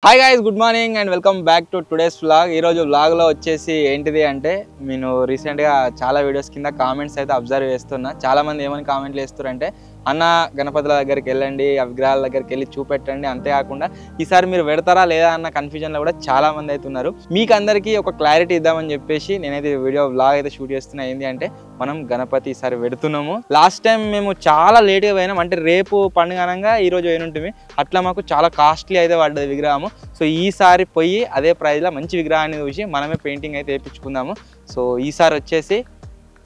Hi guys, good morning and welcome back to today's vlog. ఈరోజు వ్లాగ్లో వచ్చేసి ఏంటిది అంటే నేను రీసెంట్గా చాలా వీడియోస్ కింద కామెంట్స్ అయితే అబ్జర్వ్ చేస్తున్నా. చాలామంది ఏమని కామెంట్లు వేస్తారంటే అన్న గణపతుల దగ్గరికి వెళ్ళండి, ఆ విగ్రహాల దగ్గరికి వెళ్ళి చూపెట్టండి, అంతేకాకుండా ఈసారి మీరు పెడతారా లేదా అన్న కన్ఫ్యూజన్లో కూడా చాలామంది అయితే ఉన్నారు. మీకు అందరికీ ఒక క్లారిటీ ఇద్దామని చెప్పేసి నేనైతే వీడియో వ్లాగ్ అయితే షూట్ చేస్తున్నా. ఏంటి అంటే మనం గణపతి ఈసారి పెడుతున్నాము. లాస్ట్ టైం మేము చాలా లేట్గా పోయినాం, అంటే రేపు పండుగ అనగా ఈరోజు పోయినట్టుంది. అట్లా మాకు చాలా కాస్ట్లీ అయితే పడ్డది విగ్రహము. సో ఈసారి పోయి అదే ప్రైజ్లో మంచి విగ్రహాన్ని చూసి మనమే పెయింటింగ్ అయితే వేయించుకుందాము. సో ఈసారి వచ్చేసి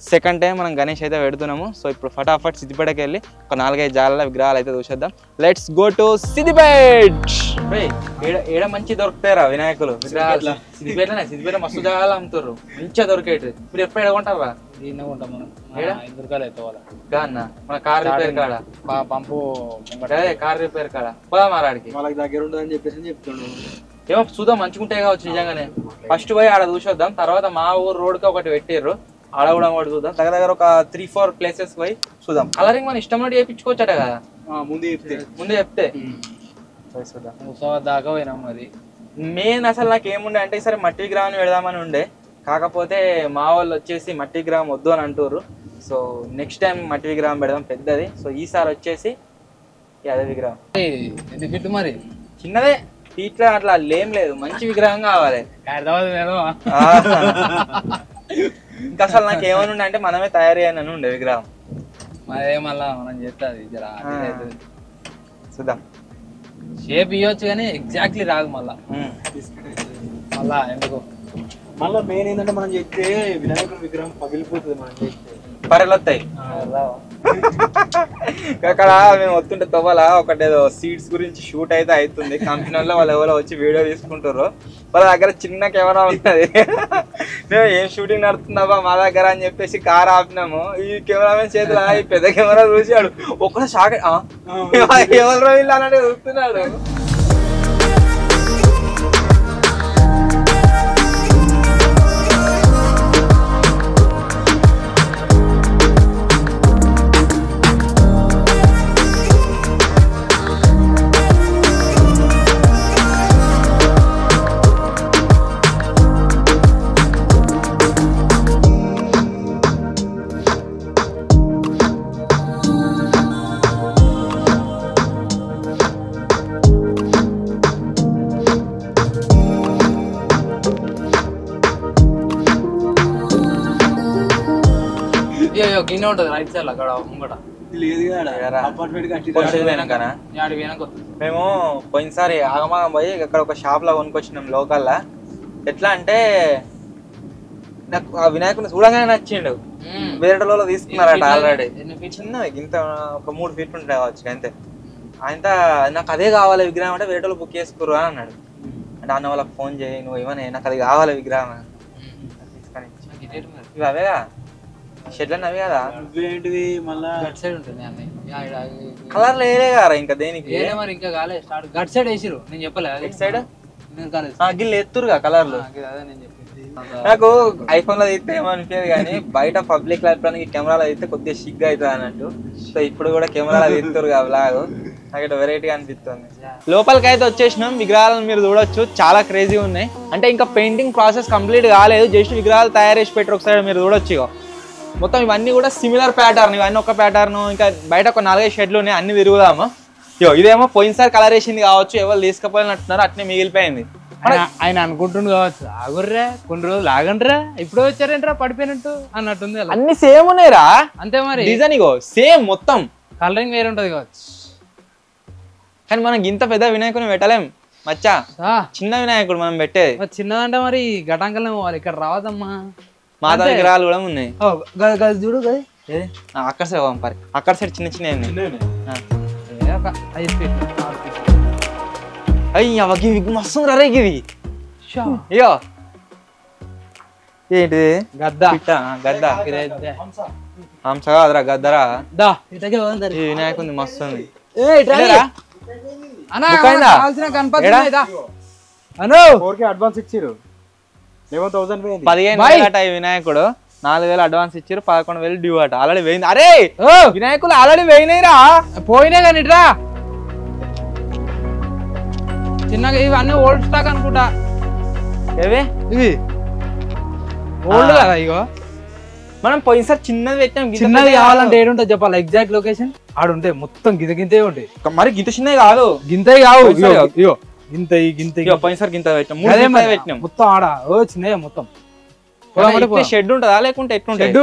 సెకండ్ టైం మనం గణేష్ అయితే పెడుతున్నాము. సో ఇప్పుడు ఫటాఫట్ సిద్దిపేటకి వెళ్ళి ఒక 4-5 జాగాల విగ్రహాలు అయితే చూసేద్దాం. Let's go to Siddipet. ఏడ మంచి దొరుకుతారా వినాయకులు విగ్రహాలు? సిద్దిపేట మస్తు జాగాలు అమ్ముతారు, మంచిగా దొరికేది. మీరు ఎప్పుడు ఎడగొంటారా? మన కార్ రిపేర్ కాడ పంపు కార్ రిపేర్ కాడ పోదా మారాడికి వాళ్ళకి దగ్గర ఉండదని చెప్పేసి చెప్తున్నాడు. ఏమో చూద్దాం, మంచిగుంటాయి కావచ్చు నిజంగానే. ఫస్ట్ పోయి ఆడ చూసొద్దాం. తర్వాత మా ఊరు రోడ్కి ఒకటి పెట్టిర్రు, ఆడ కూడా ఒకటి చూద్దాం. దగ్గర ఒక 3-4 ప్లేసెస్ పోయి చూద్దాం. కలరింగ్ మన ఇష్టం నుండి చేయించుకోవచ్చట కదా, ముందు చెప్తే చూద్దాం. ముసవ దాకా పోయినాం. మరి మెయిన్ అసలు నాకు ఏముండే అంటే ఈసారి మట్టి విగ్రహాన్ని పెడదామని ఉండే, కాకపోతే మా వాళ్ళు వచ్చేసి మట్టి విగ్రహం వద్దు అని అంటారు. సో నెక్స్ట్ టైం మట్టి విగ్రహం పెడదాం పెద్దది. సో ఈసారి వచ్చేసి అదే విగ్రహం. ఎందుకు మరి చిన్నదే ఇట్లా అట్లా లేం లేదు, మంచి విగ్రహం కావాలి. ఇంకా అసలు నాకు ఏమని అంటే మనమే తయారు చేయని ఉండే విగ్రహం. మరే మళ్ళా మనం చేస్తుంది చూద్దాం. షేప్ ఇవ్వచ్చు కానీ ఎగ్జాక్ట్లీ రాదు మళ్ళా. ఎందుకు మళ్ళీ మెయిన్ ఏంటంటే మనం చెప్తే వినాయకుడి విగ్రహం పగిలిపోతుంది. మనం చేస్తే పరలొత్తాయి. అక్కడ మేము వస్తుంటే తవ్వాల ఒకటేదో సీడ్స్ గురించి షూట్ అయితే అవుతుంది. కంపెనీలో వాళ్ళు ఎవరో వచ్చి వీడియో తీసుకుంటారు. వాళ్ళ దగ్గర చిన్న కెమెరా ఉన్నది. మేము ఏం షూటింగ్ నడుతున్నావా మా దగ్గర అని చెప్పేసి కార్ ఆపినాము. ఈ కెమెరామెన్ చేతులు ఈ పెద్ద కెమెరా చూసాడు, ఒక్కడే షాక్. ఎవరు వీళ్ళు అన్నట్టు చూస్తున్నాడు. గిన్నె ఉంటది రైట్ సైడ్ అక్కడ ముంగట. మేము పోయినసారి ఆగమాగం పోయి అక్కడ ఒక షాప్ లో కొనుక్కొచ్చినాం లోకల్లా. ఎట్లా అంటే నాకు ఆ వినాయకుని చూడగానే నచ్చిండు. వేరేటలో తీసుకున్నారట ఆల్రెడీ. చిన్నది ఇంత ఒక 3 ఫీట్ ఉంటాయి కావచ్చు అంతే. ఆయన నాకు అదే కావాలి విగ్రహం అంటే వేరేటోళ్ళు బుక్ చేసుకురు అని అన్నాడు. అంటే అన్న వాళ్ళకి ఫోన్ చేయి, నువ్వు ఏమన్నా నాకు అది కావాలి విగ్రహం తీసుకొని. ఇవి అవేగా షెడ్లు అవి కదా, ఏంటిది మళ్ళా గట్ సైడ్ ఉంటుంది. కలర్ లేదే కదా ఇంకా దేనికి. మరి ఇంకా కాలే స్టార్ట్. గట్ సైడ్ వేసిరు, నేను చెప్పలేదు. ఇటు సైడ్ గిల్లు ఎత్తురుగా కలర్లు. నాకు ఐఫోన్ లో తీస్తే ఏమనిపించేది కానీ బయట పబ్లిక్ లైబ్రరీ కెమెరాలో తీస్తే కొద్దిగా సిగ్గా అవుతుంది అన్నట్టు. సో ఇప్పుడు కూడా కెమెరాలో తీస్తురుగా బ్లాగ్, నాకు వెరైటీగా అనిపిస్తుంది. లోపలికి అయితే వచ్చేసినాం. విగ్రహాలను మీరు చూడొచ్చు, చాలా క్రేజీ ఉన్నాయి. అంటే ఇంకా పెయింటింగ్ ప్రాసెస్ కంప్లీట్ కాలేదు, జస్ట్ విగ్రహాలు తయారు చేసి పెట్టి ఒకసారి మీరు చూడొచ్చు. ఇగో మొత్తం ఇవన్నీ కూడా సిమిలర్ ప్యాటర్న్, ఇవన్నీ ఒక ప్యాటర్న్. ఇంకా బయట ఒక 4-5 షెడ్లు ఉన్నాయి, అన్ని తిరుగుదాము. ఇదేమో పోయినసారి కలర్ వేసింది కావచ్చు, ఎవరు తీసుకుపోయినట్టున్నారు, అట్నే మిగిలిపోయింది. ఆయన అనుకుంటుండు కావచ్చు, ఆగుర్రా కొన్ని రోజులు ఆగండ్రా, ఇప్పుడే వచ్చారేంట్రా పడిపోయినట్టు అన్నట్టుంది. అన్ని సేమ్ ఉన్నాయిరా, అంతే మరి. డిజైన్ ఇగో సేమ్, మొత్తం కలరింగ్ వేరే ఉంటది కావచ్చు. కానీ మనం ఇంత పెద్ద వినాయకుని పెట్టలేం మచ్చా, చిన్న వినాయకుడు మనం పెట్టేది. చిన్నదంటే మరి ఘటాంకలే పోవాలి, ఇక్కడ రావద్దమ్మా. మాతా విగ్రహాలు కూడా ఉన్నాయి చూడు. అక్కడ సైడ్ పంపారు, అక్కడ సైడ్ చిన్న చిన్న అయ్యి మస్తు రే ఇది. అయ్యో ఏంటిది? గద్ద. గద్ద హంస కాదురా, గద్దరా. ఈ వినాయకుంది మస్తు ఉంది. అడ్వాన్స్ ఇచ్చిరు 11,000 వినాయకుడు. 4,000 అడ్వాన్స్ ఇచ్చారు, 11,000 డ్యూ అట. ఆల్రెడీ పోయింది. అరే వినాయకులు ఆల్రెడీ పోయినాయిరా. పోయినా కానీ చిన్నగా ఇవన్నీ ఓల్డ్ స్టాక్ అనుకుంటా. ఏవే ఇవి ఓల్డ్ కదా. ఇగో మనం పోయినసారి చిన్నది పెట్టాం. చిన్నది కావాలంటే ఏడుంటుంది చెప్పాలి ఎగ్జాక్ట్ లొకేషన్ ఆడుంటే మొత్తం గింతే ఉంటాయి. మరి గింత చిన్నది కాదు, గింతే కావు. ఇగో గింత పోయినసారి గింత పెట్టాం, పెట్టినాం మొత్తం ఆడ. ఓ చిన్నయ్య మొత్తం షెడ్ ఉంటుందా లేకుంటే ఎట్లుంటే షెడ్.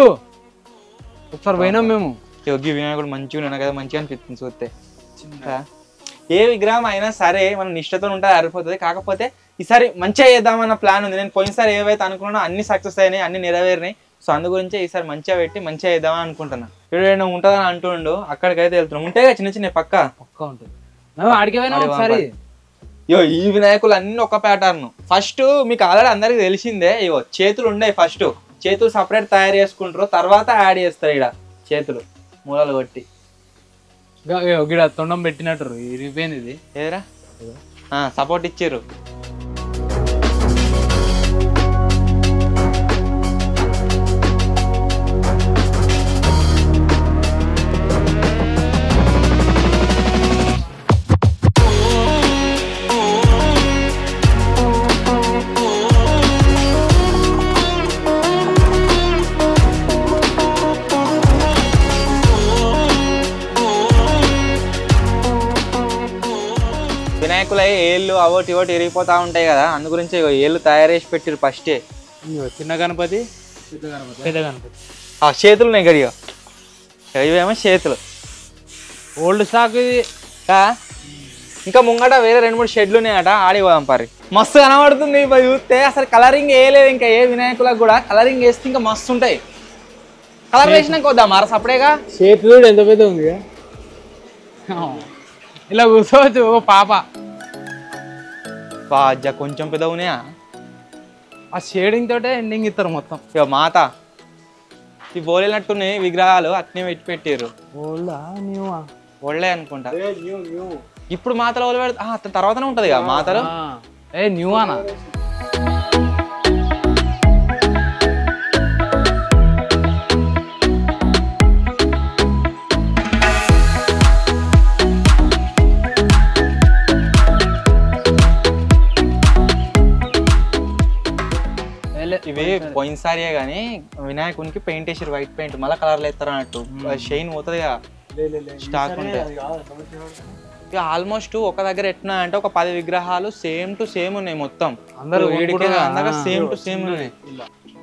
ఒకసారి పోయినాం మేము. యోగి వినాయకుడు మంచిగా ఉన్నాను కదా, మంచిగా అనిపిస్తుంది చూస్తే. ఏ విగ్రహం అయినా సరే మనం నిష్టతో ఉంటే అరిపోతుంది. కాకపోతే ఈసారి మంచిగా చేద్దామన్న ప్లాన్ ఉంది. నేను పోయినసారి ఏవైతే అనుకున్నానో అన్ని సక్సెస్ అయినాయి, అన్ని నెరవేరినాయి. సో అందు గురించి ఈసారి మంచిగా పెట్టి మంచిగా చేద్దామని అనుకుంటున్నా. ఏదైనా ఉంటుందని అంటుండు, అక్కడికైతే వెళ్తున్నాం. ఉంటాయి చిన్న చిన్న పక్క ఉంటుంది. ఆడికి పోయినా ఒకసారి. ఈ వినాయకులు అన్ని ఒక ప్యాటర్న్. ఫస్ట్ మీకు ఆల్రెడీ అందరికి తెలిసిందే, ఇగో చేతులు ఉన్నాయి. ఫస్ట్ చేతులు సపరేట్ తయారు చేసుకుంటారు, తర్వాత యాడ్ చేస్తారు. ఇక్కడ చేతులు మూలలు కొట్టి గిడ తొండం పెట్టినట్టు ఇరిపోయింది. ఇది ఏదరా సపోర్ట్ ఇచ్చారు. వినాయకులు ఏళ్ళు అవోటి ఇవోటి ఇరిగిపోతా ఉంటాయి కదా, అందు గురించి ఏళ్ళు తయారు చేసి పెట్టిరు ఫస్టే. చిన్న గణపతి పెద్ద గణపతి చేతులు ఉన్నాయి గడిగా, ఇవేమో చేతులు ఓల్డ్ స్టాక్. ఇది ఇంకా ముంగట వేరే 2-3 షెడ్లు ఉన్నాయట, ఆడి పోదాం పరి. మస్తు కనబడుతుంది చూస్తే. అసలు కలరింగ్ వేయలేదు ఇంకా ఏ వినాయకులకు కూడా. కలరింగ్ వేస్తే ఇంకా మస్తు ఉంటాయి. కలర్ వేసినాక వద్దాం మరి సపరేట్గా. చేతులు ఎంత పెద్ద ఉంది ఇలా కూర్చోవచ్చు. ఓ పాప బాజా కొంచెం పెద్ద ఉన్నాయా. ఆ షేడింగ్ తోటే ఎండింగ్ ఇస్తారు మొత్తం. ఇక మాత ఈ బోలేనట్టున్నాయి విగ్రహాలు, అట్నే పెట్టారు. ఓల్డే అనుకుంటా. ఇప్పుడు మాతలు ఓలు పెడతా తర్వాతనే ఉంటది కదా మాతలు. న్యూ అనా ఇవి పోయినసారియే గానీ వినాయకునికి పెయింట్ వేసారు, వైట్ పెయింట్. మళ్ళీ కలర్లు వేస్తారు అన్నట్టు, షైన్ పోతుంది కదా స్టాక్ ఉంటే. ఇక ఆల్మోస్ట్ ఒక దగ్గర ఎట్లా అంటే ఒక 10 విగ్రహాలు సేమ్ టు సేమ్ ఉన్నాయి మొత్తం. అందరూ సేమ్ టు సేమ్ ఉన్నాయి.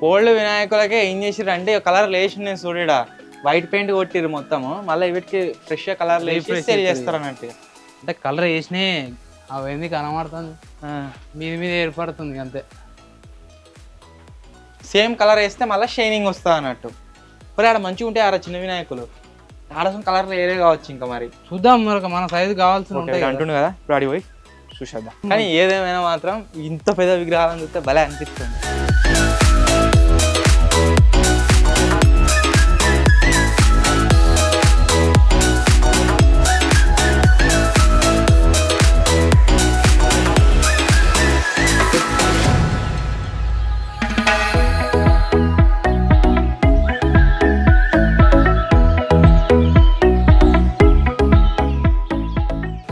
ఓల్డ్ వినాయకులకే ఏం చేసిర్రు అంటే కలర్ లేచి ఉన్నాయి చూడడా, వైట్ పెయింట్ కొట్టిర్రు మొత్తము. మళ్ళీ వీటికి ఫ్రెష్ కలర్ లేచి సేల్ చేస్తారు అన్నట్టు. అంటే కలర్ వేసినే అవేంది కనబడుతుంది, మీద ఏర్పడుతుంది అంతే. సేమ్ కలర్ వేస్తే మళ్ళీ షైనింగ్ వస్తుంది అన్నట్టు. మరి ఆడ మంచిగా ఉంటాయి ఆడ చిన్న వినాయకులు. ఆడ కలర్ వేరే కావచ్చు. ఇంకా మరి చూద్దాం, మరి మన సైజు కావాల్సిన ఉంటాయి అంటుండు కదా, ఇప్పుడు ఆడి పోయి చూసేద్దాం. కానీ ఏదేమైనా మాత్రం ఇంత పెద్ద విగ్రహాలను చూస్తే భలే అనిపిస్తుంది.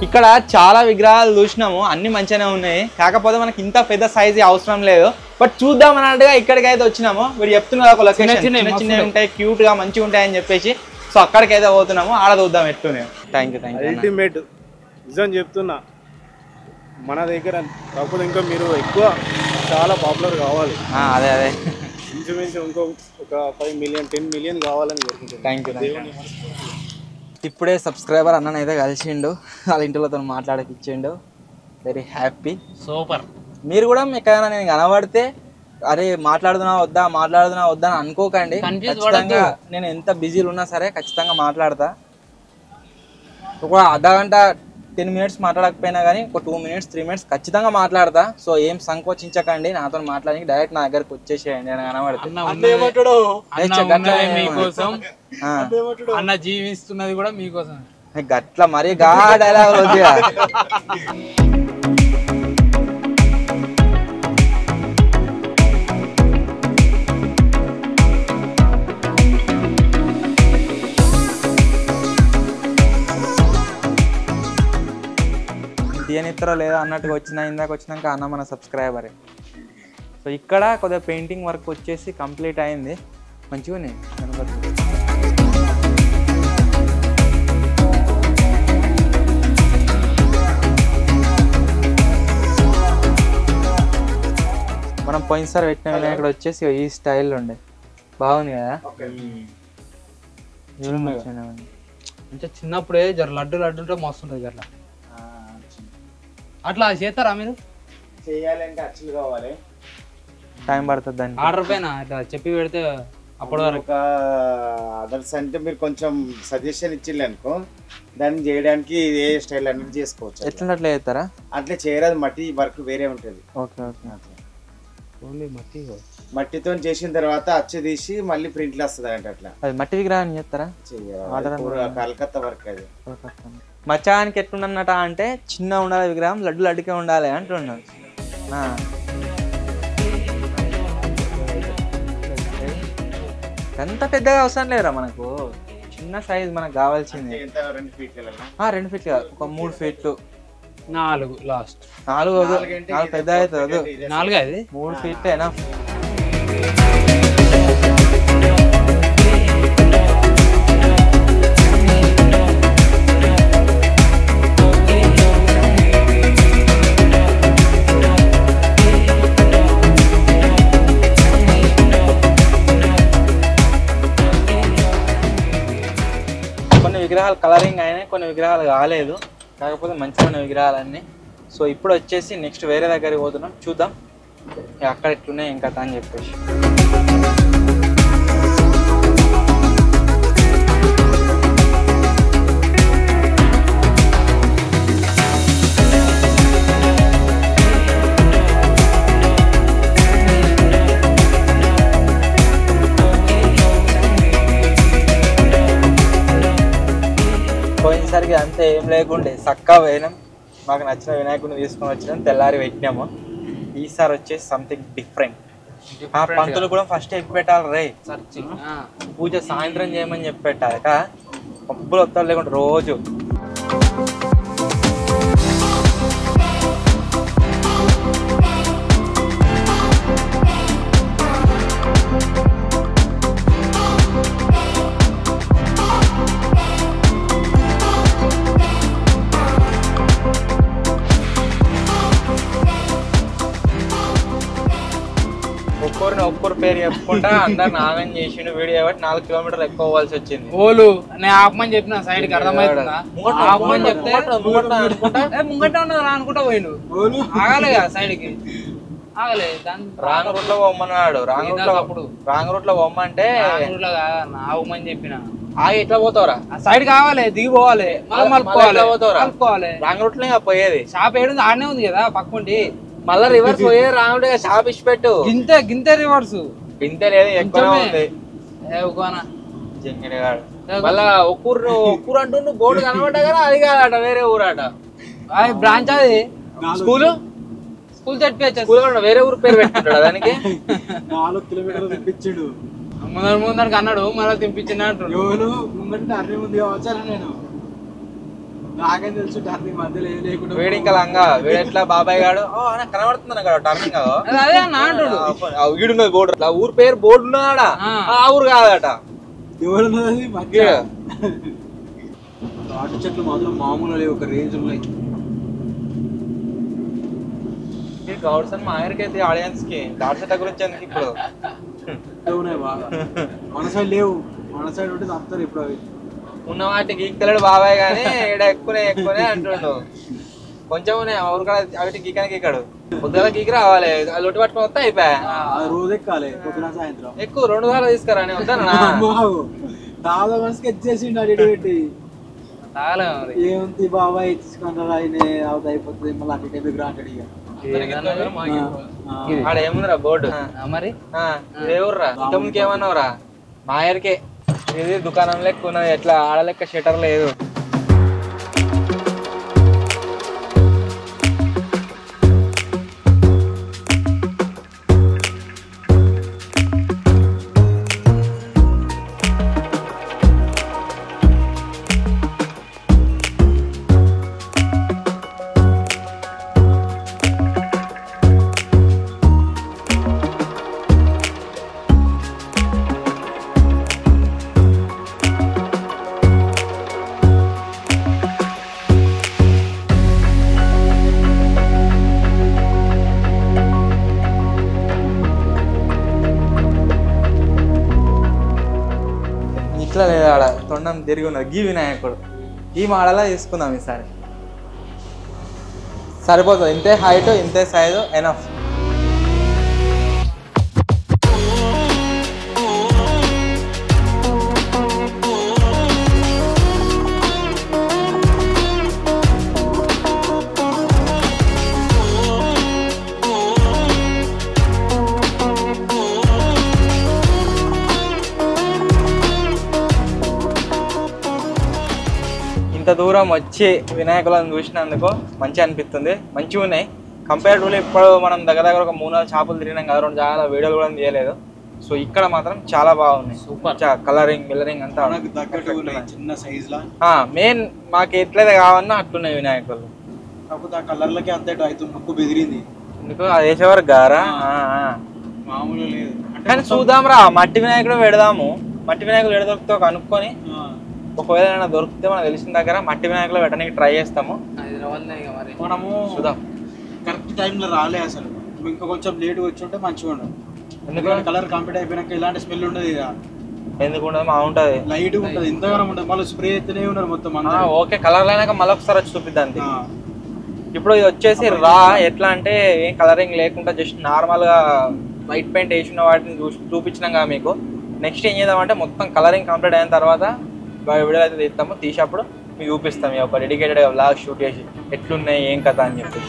ఇక్కడ చాలా విగ్రహాలు చూసినాము, అన్ని మంచిగానే ఉన్నాయి. కాకపోతే మనకి ఇంత పెద్ద సైజు అవసరం లేదు. బట్ చూద్దాం అన్నట్టుగా ఇక్కడికైతే వచ్చినాము. మీరు చెప్తున్నారు ఒక లొకేషన్ చిన్న ఉంటాయి, క్యూట్ గా మంచిగా ఉంటాయి అని చెప్పేసి. సో అక్కడికైతే పోతున్నాము, ఆడ చూద్దాం ఎట్లునే. థ్యాంక్ యూ అల్టిమేట్ నిజం చెప్తున్నా మన దగ్గర. కాకపోతే ఇంకా మీరు ఎక్కువ చాలా పాపులర్ కావాలి. అదే అదే ఇంచుమించు ఇంకో ఒక 5 మిలియన్ 10 మిలియన్ కావాలని కోరుకుంటున్నాను. Thank you. ఇప్పుడే సబ్స్క్రైబర్ అన్ననైతే కలిసిండు, వాళ్ళ ఇంటితో మాట్లాడిపించిండు. Very happy. సూపర్. మీరు కూడా ఎక్కడైనా నేను కనబడితే అరే మాట్లాడుతున్నా వద్దా అని అనుకోకండి. ఖచ్చితంగా నేను ఎంత బిజీలు ఉన్నా సరే ఖచ్చితంగా మాట్లాడతా. ఒక అర్ధగంట 10 మినిట్స్ మాట్లాడకపోయినా కానీ ఒక 2 మినిట్స్ 3 మినిట్స్ ఖచ్చితంగా మాట్లాడతా. సో ఏం సంకోచించకండి, నాతో మాట్లాడి డైరెక్ట్ నా దగ్గరకు వచ్చేసేయండి. నేను కనబడితే అన్న జీవిస్తున్నది కూడా మీకోసం. గట్ల మరీ గా డైలాగ్ వద్దుగా. చేస్తారో లేదో అన్నట్టుగా ఇందాక వచ్చినాక అన్న మన సబ్స్క్రైబరే. సో ఇక్కడ కొద్దిగా పెయింటింగ్ వర్క్ వచ్చేసి కంప్లీట్ అయింది. మంచిగా ఉన్నాయి గణపతి. మనం పోయినసారి పెట్టిన వినాయకుడు వచ్చేసి ఈ స్టైల్లో ఉండే బాగుంది కదా. అంటే చిన్నప్పుడే జర లడ్డు ఉంటే మస్తు ఉంటుంది అట్లా. అట్లా చేస్తారా మీరు? చేయాలంటే అచ్చులు కావాలి, టైం పడుతుంది దానికి. ఆర్డర్ పైన ఇట్లా చెప్పి పెడితే అప్పటి వరకు ఒక అదర్స్ అంటే మీరు కొంచెం సజెషన్ ఇచ్చిల్లు అనుకో, దాన్ని చేయడానికి ఏ స్టైల్ అనేది చేసుకోవచ్చు. ఎట్లా అట్లా చేస్తారా? అట్లా చేయరాదు, మట్టి వర్క్ వేరే ఉంటుంది. Okay okay. ఓన్లీ మట్టి మట్టితో చేసిన తర్వాత అచ్చు తీసి మళ్ళీ ప్రింట్లు వస్తుంది అంటే అట్లా. అది మట్టి విగ్రహాన్ని చేస్తారా? కలకత్తా వర్క్ అది. మచ్చానికి ఎట్లుండన్నట అంటే చిన్న ఉండాలి విగ్రహం, లడ్డుకే ఉండాలి అంటున్నాను. ఎంత పెద్దగా అవసరం లేదురా మనకు, చిన్న సైజ్ మనకు కావాల్సింది. 2 ఫీట్లు 2 ఫీట్లు కాదు, ఒక 3 ఫీట్లు 4 లాస్ట్ 4 పెద్ద అవుతుంది. 4 అది 3 ఫీట్లేనా? కొన్ని విగ్రహాలు కలరింగ్ అయినాయి, కొన్ని విగ్రహాలు కాలేదు, కాకపోతే మంచిగా విగ్రహాలన్నీ. సో ఇప్పుడు వచ్చేసి నెక్స్ట్ వేరే దగ్గరికి పోతున్నాం, చూద్దాం అక్కడ ఎట్లున్నాయి ఇంకా అని చెప్పేసి. పోయినసరికి అంతే ఏం లేకుండే చక్కగా పోయినాం, మాకు నచ్చిన వినాయకుడిని తీసుకొని వచ్చినాం, తెల్లారి పెట్టినాము. ఈసారి వచ్చేసి సంథింగ్ డిఫరెంట్. ఆ పంతులు కూడా ఫస్ట్ ఎక్కి పెట్టాలి రే, పూజ సాయంత్రం చేయమని చెప్పి పెట్టాలి. పబ్బులు వస్తారు లేకుంటే రోజు. ఒక్కరు పేరు చెప్పుకుంటా అందరు నాగం చేసిండు వీడియో కాబట్టి 4 కిలోమీటర్లు ఎక్కువ పోవాల్సి వచ్చింది. ఓలు నేను ఆపమని చెప్పిన సైడ్ కి అర్థమవుతుందా? ఆపమని చెప్తే ముంగట ఉన్నది అనుకుంటా పోయిండు, ఆగలే కదా సైడ్ కి, ఆగలే. రాంగ్ రూట్ లో పోమన్నాడు. రాంగ్ రూట్ లో పోమ్మంటే ఆగమని చెప్పిన. ఆగి ఎట్లా పోతావురా? సైడ్ కావాలి, దిగి పోవాలి, మలుపుకోవాలి. రాంగ్ రూట్ లో పోయేది. షాప్ ఏడుంది? ఆడనే ఉంది కదా పక్కుంటి. మళ్ళా రివర్స్ పోయేది రాంగ్ షాప్ ఇచ్చి పెట్టు. గింతే రివర్స్ గింతే లేదు, ఎక్కువ ఉంది. మళ్ళా ఒక్కూరు అంటూ బోర్డు కనబడ్డా కదా, అది కాదట వేరే ఊరట. బ్రాంచ్ అది స్కూల్ చదివించచ్చు, వేరే ఊరు పేరు పెట్టుకుంటాడు దానికి. 4 కిలోమీటర్లు తెప్పించాడు ముందరికి అన్నాడు, మళ్ళీ తినిపించిన అంటాడు. అన్ని ముందు వచ్చాను నేను, నాకేం తెలుసు టర్నింగ్ మధ్యలో ఏం లేకుండా. వీడి ఇంకా లంగా వీడు ఎట్లా బాబాయ్ గాడు కనబడుతుంది కదా టర్నింగ్. అదే అన్న అంటాడు. వీడున్నది బోర్డు, ఊరు పేరు బోర్డు ఉన్నదాడా, ఆ ఊరు కాదట. ఎవరున్నది మధ్య తాటి చెట్లు మాత్రం మామూలు లేవు, ఒక రేంజ్ ఉన్నాయి. గౌడ్సన్ మా ఆయనకైతే ఆడియన్స్ కి తాటి చెట్ల గురించి ఎందుకు ఇప్పుడు ఉన్నాయి బాగా. మన సైడ్ లేవు, మన సైడ్ ఉంటే తప్పుతారు ఇప్పుడు. అవి ఉన్న వాటికి గీక్తలేడు బాబాయ్ గానీ ఇక్కడ ఎక్కువనే అంటుండు. కొంచెం ఊరు కూడా అవిటి గీకానికి ఎక్కాడు. పొద్దుగా గీకి రావాలి, లొట్టి పట్టుకొని వస్తే అయిపోయా. రోజు ఎక్కాలి, పొద్దున సాయంత్రం ఎక్కువ 2 సార్లు తీసుకురా. నేను వస్తానా దాదా మనసుకి ఎచ్చేసిండు అడిగి పెట్టి. ఏముంది బాబాయ్ తీసుకుంటారా, ఆయన అవుతా అయిపోతుంది, మళ్ళీ అటు టైంకి రాంటాడు. ఇక ఆడ ఏముందిరా బోర్డు మరి ఏ ఊర్రా? ఇంతకుముందుకు ఏమన్నావురా? మాయర్కే ఇది దుకాణం లెక్క ఉన్నది, ఎట్లా ఆడ లెక్క షటర్ లేదు. ఇట్లా లేదా ఆడ తొండం తిరిగి ఉన్నది గీ వినాయకుడు ఈ మోడల్లో తీసుకుందాం ఈసారి సరిపోతుంది ఇంతే హైట్ ఇంతే సైజు ఎనఫ్ ఇంత దూరం వచ్చి వినాయకులను చూసినందుకు మంచిగా అనిపిస్తుంది మంచిగా ఉన్నాయి కంపేర్టివ్లీ ఇప్పుడు మనం దగ్గర ఒక 3-4 షాపులు తిరిగినాం కదా 2 చాలా వీడియోలు కూడా తీయలేదు సో ఇక్కడ మాత్రం చాలా బాగున్నాయి సూపర్ కలరింగ్ మిల్లరింగ్ అంతా చిన్న సైజ్ లా మెయిన్ మాకు ఎట్లయితే కావన్నా అట్లున్నాయి వినాయకులు కాకపోతే ఆ కలర్లకి అంతే అవుతుంది ముక్కు బెదిరింది ఎందుకు అది వేసేవారు గారా మామూలు లేదు కానీ చూద్దాం రా మట్టి వినాయకుడు పెడదాము మట్టి వినాయకుడు ఎడదొరికితే కనుక్కొని ఒకవేళ దొరికితే మనకు తెలిసిన దగ్గర మట్టి వినాయకులు పెట్టడానికి ట్రై చేస్తాము మనము చూద్దాం కరెక్ట్ టైంలో రాలే అసలు ఇంకా కొంచెం లేట్ వచ్చి ఉంటే మంచిగా ఉండదు ఎందుకంటే కలర్ కంప్లీట్ అయిపోయినాక ఇలాంటి స్మెల్ ఉండదు ఇక ఎందుకు ఉండదు మా ఉంటుంది లైట్ ఉంటుంది ఎంతగానో ఉంటుంది మళ్ళీ స్ప్రే ఎత్తనే ఉన్నారు మొత్తం ఓకే కలర్ అయినాక మళ్ళీ ఒకసారి వచ్చి చూపిద్దాం ఇప్పుడు ఇది వచ్చేసి రా ఎట్లా అంటే ఏం కలరింగ్ లేకుండా జస్ట్ నార్మల్గా వైట్ పెయింట్ వేసిన వాటిని చూపించినాం కదా మీకు నెక్స్ట్ ఏం చేద్దామంటే మొత్తం కలరింగ్ కంప్లీట్ అయిన తర్వాత వీడియో అయితే తీస్తాము తీసేప్పుడు మీకు చూపిస్తాం ఒక డెడికేటెడ్గా వ్లాగ్ షూట్ చేసి ఎట్లున్నాయి ఏం కథ అని చెప్పేసి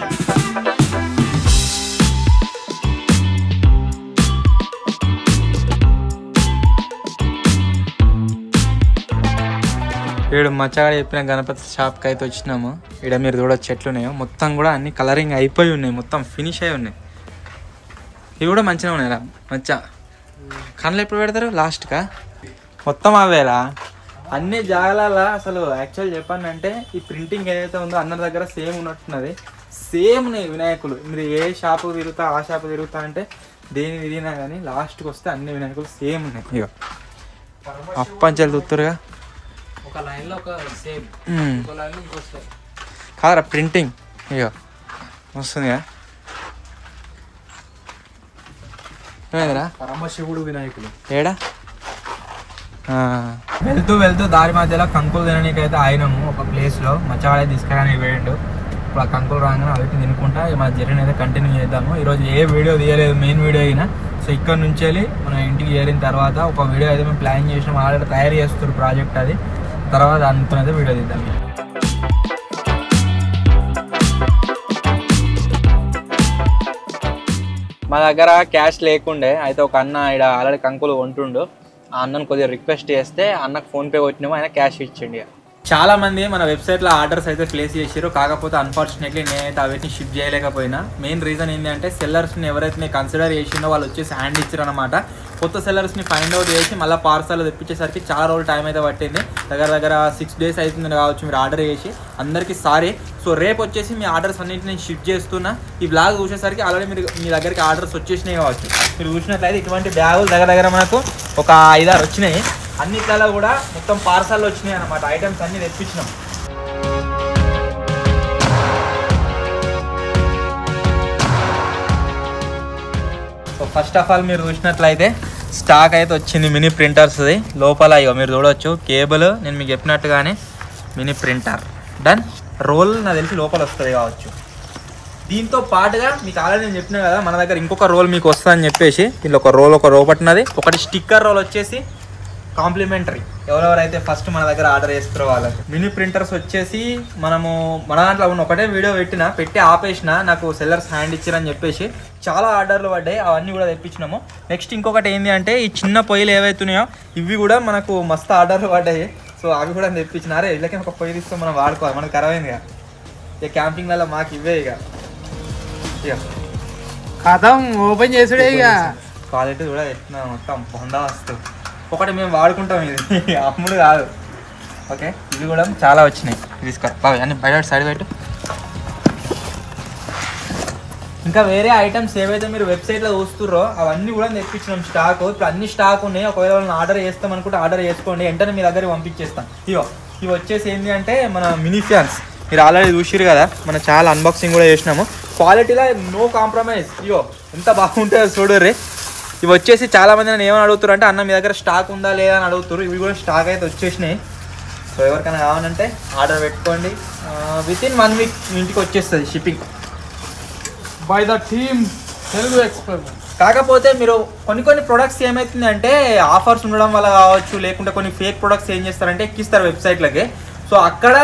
ఇక్కడ మచ్చగా చెప్పిన గణపతి షాప్కి అయితే వచ్చినాము ఇక్కడ మీరు చూడొచ్చు ఎట్లున్నాయో మొత్తం కూడా అన్ని కలరింగ్ అయిపోయి ఉన్నాయి మొత్తం ఫినిష్ అయి ఉన్నాయి ఇవి కూడా మంచిగా ఉన్నాయి రా మచ్చ కళ్ళు ఎప్పుడు పెడతారు లాస్ట్గా మొత్తం అవేలా అన్ని జాగాల అసలు యాక్చువల్ చెప్పానంటే ఈ ప్రింటింగ్ ఏదైతే ఉందో అందరి దగ్గర సేమ్ ఉన్నట్టున్నది సేమ్ ఉన్నాయి వినాయకులు మీరు ఏ షాపు తిరుగుతా ఆ షాపు తిరుగుతా అంటే దేని తిరిగినా కానీ లాస్ట్కి వస్తే అన్ని వినాయకులు సేమ్ ఉన్నాయి ఇక అప్పంచెలు చూస్తురుగా ఒక లైన్ లో ఒక సేమ్ ఒక లైన్ లో ఇంకొస్తాయి కాదరా ప్రింటింగ్ ఇక వస్తుందిగా ఏమైందిరా పరమశివుడు వినాయకులు ఏడా వెళ్తూ దారి మధ్యలో కంకులు తినడానికి అయితే ఆగినాము ఒక ప్లేస్లో మచ్చవాడే తీసుకురానికి వేయండు ఇప్పుడు ఆ కంకులు రాగానే అవి తినుకుంటా మన జర్నీ అయితే కంటిన్యూ చేద్దాము ఈరోజు ఏ వీడియో తీయలేదు మెయిన్ వీడియో అయినా సో ఇక్కడ నుంచి వెళ్ళి మనం ఇంటికి చేరిన తర్వాత ఒక వీడియో అయితే మేము ప్లాన్ చేసినాం ఆల్రెడీ తయారు చేస్తారు ప్రాజెక్ట్ అది తర్వాత దాంతో అయితే వీడియో తీద్దాం మా దగ్గర క్యాష్ లేకుండే అయితే ఒక అన్న ఇక్కడ ఆల్రెడీ కంకులు కొంటుండు ఆ అన్నను కొద్దిగా రిక్వెస్ట్ చేస్తే అన్నకు ఫోన్పే కొట్టినామో ఆయన క్యాష్ ఇచ్చిండి చాలా మంది మన వెబ్సైట్లో ఆర్డర్స్ అయితే ప్లేస్ చేసారు కాకపోతే అన్ఫార్చునేట్లీ నేనైతే అవన్నీ షిప్ చేయలేకపోయినా మెయిన్ రీజన్ ఏంటంటే సెల్లర్స్ని ఎవరైతే కన్సిడర్ చేసిందో వాళ్ళు వచ్చేసి హ్యాండ్ ఇచ్చారు అనమాట కొత్త సెల్లర్స్ని ఫైండ్ అవుట్ చేసి మళ్ళీ పార్సల్ తెప్పించేసరికి చాలా రోజులు టైం అయితే పట్టింది దగ్గర 6 days అవుతుంది కావచ్చు మీరు ఆర్డర్ చేసి అందరికీ సారీ సో రేపు వచ్చేసి మీ ఆర్డర్స్ అన్నింటిని నేను షిప్ చేస్తున్నా ఈ బ్లాగ్ చూసేసరికి ఆల్రెడీ మీరు మీ దగ్గరికి ఆర్డర్స్ వచ్చేసినాయి కావచ్చు మీరు చూసినట్లయితే ఇటువంటి బ్యాగులు దగ్గర మనకు ఒక 5-6 వచ్చినాయి అన్నిట్లలో కూడా మొత్తం పార్సల్లో వచ్చినాయి అన్నమాట ఐటమ్స్ అన్ని తెప్పించినాం సో ఫస్ట్ ఆఫ్ ఆల్ మీరు చూసినట్లయితే స్టాక్ అయితే వచ్చింది మినీ ప్రింటర్స్ది లోపల ఇక మీరు చూడవచ్చు కేబుల్ నేను మీకు చెప్పినట్టుగానే మినీ ప్రింటర్ డన్ రోల్ నాకు తెలిసి లోపల వస్తుంది కావచ్చు దీంతో పాటుగా మీకు ఆల్రెడీ నేను చెప్పినా కదా మన దగ్గర ఇంకొక రోల్ మీకు వస్తుందని చెప్పేసి దీనిలో ఒక రోల్ పట్టినది ఒకటి స్టిక్కర్ రోల్ వచ్చేసి కాంప్లిమెంటరీ ఎవరెవరైతే ఫస్ట్ మన దగ్గర ఆర్డర్ చేస్తారో వాళ్ళకి మినీ ప్రింటర్స్ వచ్చేసి మనము మన దాంట్లో ఉన్న ఒకటే వీడియో పెట్టి ఆపేసిన నాకు సెల్లర్స్ హ్యాండ్ ఇచ్చారని చెప్పేసి చాలా ఆర్డర్లు పడ్డాయి అవన్నీ కూడా తెప్పించినాము నెక్స్ట్ ఇంకొకటి ఏంటి అంటే ఈ చిన్న పొయ్యిలు ఏవైతున్నాయో ఇవి కూడా మనకు మస్తు ఆర్డర్లు పడ్డాయి సో అవి కూడా తెప్పించినారే ఇళ్ళకి ఒక పొయ్యి తీస్తే మనం వాడుకోవాలి మనకు కరవైంది ఇక క్యాంపింగ్లలో మాకు ఇవే ఇక కథం ఓపెన్ చేసుడే ఇక క్వాలిటీ కూడా ఎట్లా మొత్తం బొందా వస్తుంది ఒకటి మేము వాడుకుంటాం ఇది అమ్ముడు కాదు ఓకే ఇవి కూడా చాలా వచ్చినాయి తీసుకో అన్ని బయట సైడ్ పెట్టు ఇంకా వేరే ఐటమ్స్ ఏవైతే మీరు వెబ్సైట్లో చూస్తుర్రో అవన్నీ కూడా తెప్పించినాం స్టాక్ ఇప్పుడు అన్ని స్టాక్ ఉన్నాయి ఒకవేళ వాళ్ళని ఆర్డర్ చేస్తాం అనుకుంటే ఆర్డర్ చేసుకోండి వెంటనే మీ దగ్గర పంపించేస్తాం ఇవి వచ్చేసి ఏంటి అంటే మన మినీ ఫ్యాన్స్ మీరు ఆల్రెడీ చూసిరు కదా మనం చాలా అన్బాక్సింగ్ కూడా చేసినాము క్వాలిటీలో నో కాంప్రమైజ్ ఎంత బాగుంటుందో చూడర్రీ ఇవి వచ్చేసి చాలా మంది నన్ను ఏమని అడుగుతారు అంటే అన్న మీ దగ్గర స్టాక్ ఉందా లేదా అని అడుగుతారు. ఇవి కూడా స్టాక్ అయితే వచ్చేసినాయి. సో ఎవరికైనా కావాలంటే ఆర్డర్ పెట్టుకోండి. వితిన్ 1 వీక్ ఇంటికి వచ్చేస్తుంది shipping by the team Telugu expert. కాకపోతే మీరు కొన్ని ప్రొడక్ట్స్ ఏమవుతుంది అంటే ఆఫర్స్ ఉండడం వల్ల కావచ్చు, లేకుంటే కొన్ని ఫేక్ ప్రొడక్ట్స్ ఏం చేస్తారంటే ఎక్కిస్తారు వెబ్సైట్లకి. సో అక్కడ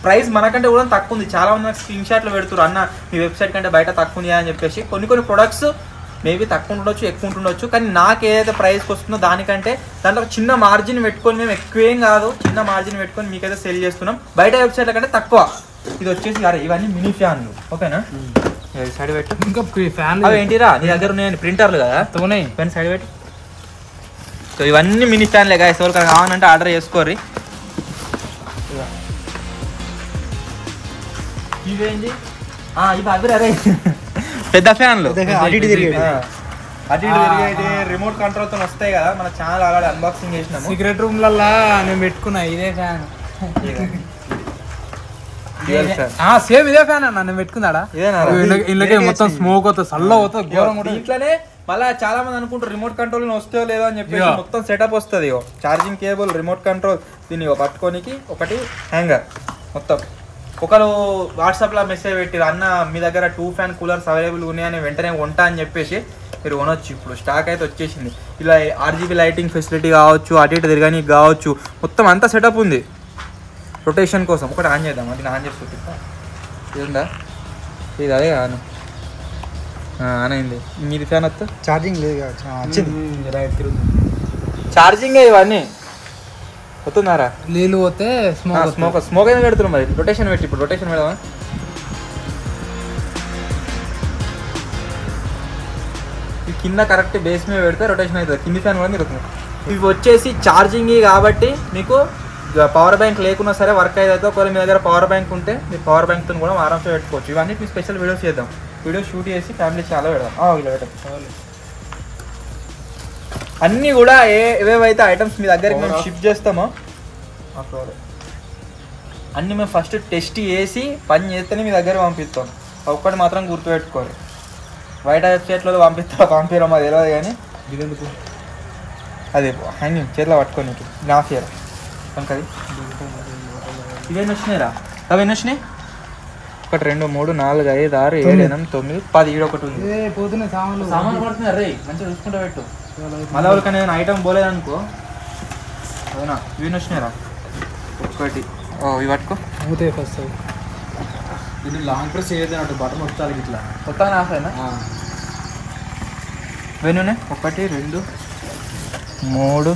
ప్రైస్ మనకంటే కూడా తక్కువ ఉంది. చాలా మంది నాకు స్క్రీన్ షాట్లు పెడుతున్నారు అన్న మీ వెబ్సైట్ కంటే బయట తక్కువ ఉంది అని చెప్పేసి. కొన్ని ప్రొడక్ట్స్ మేబీ తక్కువ ఉండొచ్చు, ఎక్కువ ఉంటుండొచ్చు, కానీ నాకు ఏదైతే ప్రైస్కి వస్తుందో దానికంటే దాంట్లో చిన్న మార్జిన్ పెట్టుకొని, మేము ఎక్కువేం కాదు చిన్న మార్జిన్ పెట్టుకొని మీకైతే సేల్ చేస్తున్నాం. బయట వెబ్సైట్ల కంటే తక్కువ. ఇది వచ్చేసి అరే ఇవన్నీ మినీ ఫ్యాన్లు, ఓకేనా? సైడ్ పెట్టు. ఇంకా ఫ్యాన్ అవి ఏంటిరా నీ దగ్గర ఉన్నాయండి ప్రింటర్లు కదా, పెన్ సైడ్ పెట్టు. సో ఇవన్నీ మినీ ఫ్యాన్లే గాయస్, ఎవరికైనా కావాలంటే ఆర్డర్ చేసుకోర్రి. ఇవేంటి ఇవి అవి అరే పెద్ద ఫ్యాన్లు అటు ఇటు తిరిగేది రిమోట్ కంట్రోల్ తో వస్తాయి కదా. మన ఛానల్ ఆల్రెడీ అన్బాక్సింగ్ చేసినాము. సీక్రెట్ రూమ్లల్లా నేను పెట్టుకున్నా ఇదే ఫ్యాన్. సేమ్ ఇదే ఫ్యాన్ అన్న నేను పెట్టుకున్నాడా. ఇళ్ళకే మొత్తం స్మోక్ అవుతుంది, చల్ల అవుతుంది ఘోరం. ఇట్లనే మళ్ళీ చాలా మంది అనుకుంటారు రిమోట్ కంట్రోల్ వస్తాయో లేదో అని చెప్పేసి మొత్తం సెటప్ వస్తుంది. ఛార్జింగ్ కేబుల్, రిమోట్ కంట్రోల్, దీన్ని పట్టుకోనికి ఒకటి హ్యాంగర్. మొత్తం ఒకరు వాట్సాప్లో మెసేజ్ పెట్టారు అన్న మీ దగ్గర 2 ఫ్యాన్ కూలర్స్ అవైలబుల్ ఉన్నాయని, వెంటనే కొంటా అని చెప్పేసి మీరు కొనొచ్చు. ఇప్పుడు స్టాక్ అయితే వచ్చేసింది. ఇలా RGB లైటింగ్ ఫెసిలిటీ కావచ్చు, అటు ఇటు తిరగడానికి కావచ్చు, మొత్తం అంతా సెటప్ ఉంది రొటేషన్ కోసం. ఒకటి ఆన్ చేద్దాం, అది ఆన్ చేసి చూపిస్తా. ఇదిందా ఇది అదే ఆన్ ఆన్ అయింది. మీది ఫ్యాన్ వస్తా ఛార్జింగ్ లేదు ఛార్జింగ్ ఇవన్నీ వస్తున్నారా? నీళ్ళు పోతే స్మోక్ అయితే పెడుతున్నాం. మరి రొటేషన్ పెట్టి ఇప్పుడు రొటేషన్ పెడదామా? ఈ కింద కరెక్ట్ బేస్ మీద పెడితే రొటేషన్ అవుతుంది. కింది ఫ్యాన్ కూడా తిరుగుతుంది. ఇవి వచ్చేసి ఛార్జింగ్ కాబట్టి మీకు పవర్ బ్యాంక్ లేకున్నా సరే వర్క్ అయితే. ఒకవేళ మీ దగ్గర పవర్ బ్యాంక్ ఉంటే మీరు పవర్ బ్యాంక్తో కూడా ఆరామ్సే పెట్టుకోవచ్చు. ఇవన్నీ మీ స్పెషల్ వీడియోస్ చేద్దాం, వీడియో షూట్ చేసి ఫ్యామిలీ చాలా పెడదాం. ఇలా పెట్టాలి. అన్నీ కూడా ఏవేవైతే ఐటమ్స్ మీ దగ్గరికి మేము షిప్ చేస్తామో అన్నీ మేము ఫస్ట్ టెస్ట్ చేసి పని చేస్తేనే మీ దగ్గర పంపిస్తాం. ఒక్కటి మాత్రం గుర్తుపెట్టుకోరు, బయట వెబ్సైట్లో పంపిరా మాది తెలియదు. కానీ ఇదెందుకు అది హ్యాంగింగ్ చేతిలో పట్టుకోనికి నాఫ్ ఇయర్ కనుక ఇవేమి వచ్చినాయిరా? అవి ఎన్ని వచ్చినాయి? 1 2 3 4 5 6 7 8 9 10 ఈడొకటి ఉంది. పోతున్నాయి సామాన్లు పడుతున్నారు రే, మంచిగా చూసుకుంటా పెట్టు. మళ్ళీ వాళ్ళకన్నా ఏదైనా ఐటమ్ పోలేదనుకో. అవునా ఇవి వచ్చినాయిరా? 1 ఇవి పట్టుకో. అవుతాయి ఫస్ట్ ఇది లాంగ్ ప్రెస్ చేయొద్దు, బటన్ వస్తాలి ఇట్లా కొత్త ఆఫైనా వెనునే 1 2 3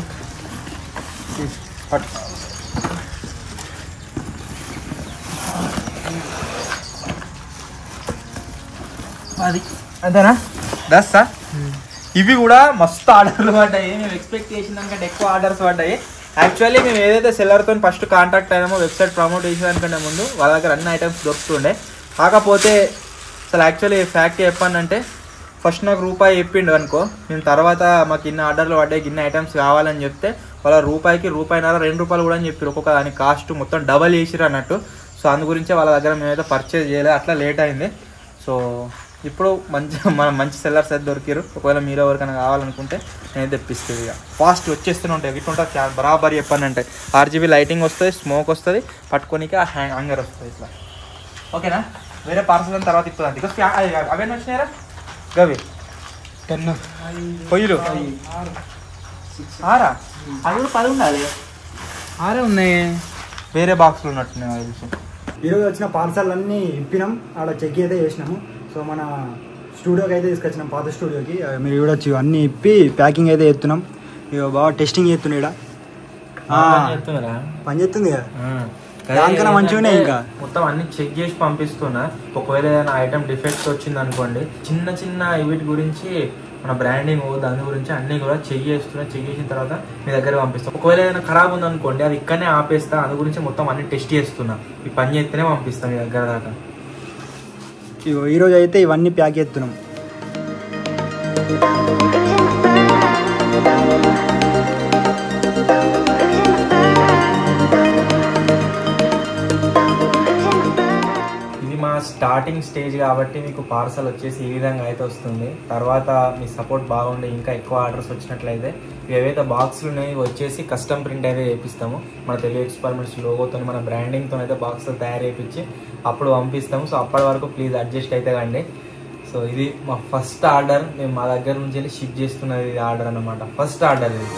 పట్టు. అది అంతేనా? దస్సా ఇవి కూడా మస్తు ఆర్డర్లు పడ్డాయి. మేము ఎక్స్పెక్ట్ చేసిన దానికంటే ఎక్కువ ఆర్డర్స్ పడ్డాయి. యాక్చువల్లీ మేము ఏదైతే సెల్లర్తో ఫస్ట్ కాంటాక్ట్ అయినామో వెబ్సైట్ ప్రమోట్ చేసేదానికంటే ముందు వాళ్ళ దగ్గర అన్ని ఐటమ్స్ దొరుకుతుండే. కాకపోతే అసలు యాక్చువల్లీ ఫ్యాక్ట్ చెప్పానంటే ఫస్ట్ నాకు రూపాయి చెప్పిండు అనుకో, నేను తర్వాత మాకు ఇన్ని ఆర్డర్లు పడ్డాయి, ఇన్ని ఐటమ్స్ కావాలని చెప్తే వాళ్ళ రూపాయికి రూపాయిన్నర 2 రూపాయలు కూడా అని చెప్పారు. ఒక్కొక్క దాని కాస్ట్ మొత్తం డబల్ చేసిరు అన్నట్టు. సో అందు గురించే వాళ్ళ దగ్గర మేమైతే పర్చేజ్ చేయలేదు, అట్లా లేట్ అయింది. సో ఇప్పుడు మంచి సెల్లర్స్ అయితే దొరికారు. ఒకవేళ మీరు ఎవరికైనా కావాలనుకుంటే నేను తెప్పిస్తుంది. ఇక ఫాస్ట్ వచ్చేస్తూనే ఉంటాయి. ఇట్లా బరాబర్ చెప్పానంటే RGB లైటింగ్ వస్తుంది, స్మోక్ వస్తుంది, పట్టుకోనికి ఆ హ్యాంగర్ వస్తుంది ఇట్లా. ఓకేనా? వేరే పార్సల్ అని తర్వాత ఇప్పుడు అంతే. అవన్నీ వచ్చినాయరా గవి 10 పొయ్యిలు 6 అవి కూడా 10 ఉండాలి. 6 ఉన్నాయి. వేరే బాక్స్లో ఉన్నట్టున్నాయి. ఈరోజు వచ్చిన పార్సల్ అన్నీ ఇప్పినాం, ఆడ చెక్ అయితే చేసినాము. సో మన స్టూడియోకి అయితే తీసుకొచ్చినాం, పాత స్టూడియోకి. మీరు చూడొచ్చు అన్నీ ఇప్పి ప్యాకింగ్ అయితే చేస్తున్నాం. ఇక బాగా టెస్టింగ్ చేస్తున్నాయి. పని చేస్తుంది కదా, దానికన్నా మంచిగానే. ఇంకా మొత్తం అన్ని చెక్ చేసి పంపిస్తున్నా. ఒకవేళ ఏదైనా ఐటమ్ డిఫెక్ట్స్ వచ్చింది అనుకోండి, చిన్న వీటి గురించి మన బ్రాండింగ్ దాని గురించి అన్నీ కూడా చెక్ చేస్తున్నా. చెక్ చేసిన తర్వాత మీ దగ్గర పంపిస్తాం. ఒకవేళ ఏదైనా ఖరాబ్ ఉందనుకోండి అది ఇక్కడనే ఆపేస్తా. అది గురించి మొత్తం అన్ని టెస్ట్ చేస్తున్నా. ఈ పని చేస్తేనే పంపిస్తాం మీ దగ్గర దాకా. ఈరోజు అయితే ఇవన్నీ ప్యాక్ చేస్తున్నాం. స్టార్టింగ్ స్టేజ్ కాబట్టి మీకు పార్సల్ వచ్చేసి ఈ విధంగా అయితే వస్తుంది. తర్వాత మీ సపోర్ట్ బాగుండి ఇంకా ఎక్కువ ఆర్డర్స్ వచ్చినట్లయితే ఏవైతే బాక్సులు ఉన్నాయో వచ్చేసి కస్టమ్ ప్రింట్ అయితే చేపిస్తాము. మన తెలుగు ఎక్స్పెరిమెంట్స్ లోగోతో మన బ్రాండింగ్తో అయితే బాక్సులు తయారు చేయించి అప్పుడు పంపిస్తాము. సో అప్పటి వరకు ప్లీజ్ అడ్జస్ట్ అయితే కండి. సో ఇది మా ఫస్ట్ ఆర్డర్, మేము మా దగ్గర నుంచి వెళ్ళి షిప్ చేస్తున్నది ఇది ఆర్డర్ అన్నమాట. ఫస్ట్ ఆర్డర్ ఇది.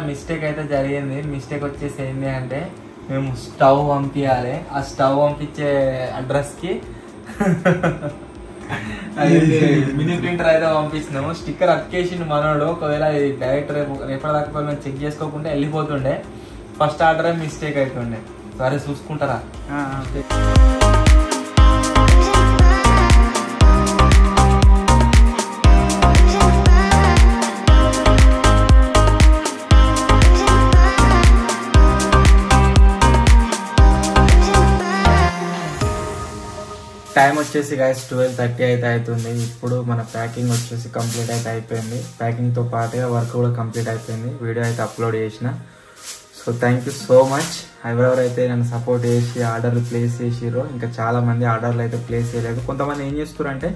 మిస్టేక్ అయితే జరిగింది. మిస్టేక్ వచ్చేసి ఏంటి అంటే మేము స్టవ్ పంపించాలి. ఆ స్టవ్ పంపించే అడ్రస్కి అది మినీ ప్రింటర్ అయితే పంపిస్తున్నాము. స్టిక్కర్ అప్లికేషన్ మనోడు ఒకవేళ డైరెక్ట్ రేపటిదాకా మేము చెక్ చేసుకోకుండా వెళ్ళిపోతుండే. ఫస్ట్ ఆర్డరే మిస్టేక్ అవుతుండే. సరే చూసుకుంటారా? టైం వచ్చేసి గైస్ 12:30 అయితే అవుతుంది. ఇప్పుడు మన ప్యాకింగ్ వచ్చేసి కంప్లీట్ అయితే అయిపోయింది. ప్యాకింగ్తో పాటుగా వర్క్ కూడా కంప్లీట్ అయిపోయింది. వీడియో అయితే అప్లోడ్ చేసిన. So thank you so much. ఎవరెవరైతే నన్ను సపోర్ట్ చేసి ఆర్డర్లు ప్లేస్ చేసిరో, ఇంకా చాలా మంది ఆర్డర్లు అయితే ప్లేస్ చేయలేదు. కొంతమంది ఏం చేస్తారంటే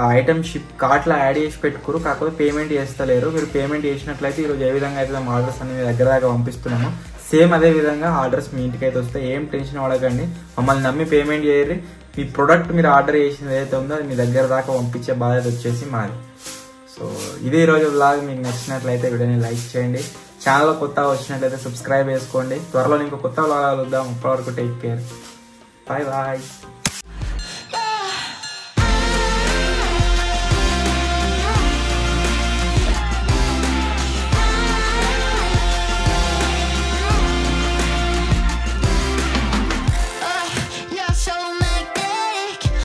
ఆ ఐటమ్ షిప్ కార్ట్లో యాడ్ చేసి పెట్టుకోరు, కాకపోతే పేమెంట్ చేస్తలేరు. మీరు పేమెంట్ చేసినట్లయితే ఈరోజు ఏ విధంగా అయితే మేము ఆర్డర్స్ అన్ని మీ దగ్గర దాకా పంపిస్తున్నాము, సేమ్ అదే విధంగా ఆర్డర్స్ మీ ఇంటికి అయితే వస్తాయి. ఏం టెన్షన్ పడకండి. మమ్మల్ని నమ్మి పేమెంట్ చేయరు. మీ ప్రోడక్ట్ మీరు ఆర్డర్ చేసింది ఏదైతే ఉందో అది మీ దగ్గర దాకా పంపించే బాధ్యత వచ్చేసి మాది. సో ఇదే ఈరోజు వ్లాగ్. మీకు నచ్చినట్లయితే వీడియోని లైక్ చేయండి. ఛానల్లో కొత్తగా వచ్చినట్లయితే సబ్స్క్రైబ్ చేసుకోండి. త్వరలో ఇంకో కొత్త వ్లాగ్ కలుద్దాం. అప్పటివరకు టేక్ కేర్. Bye bye.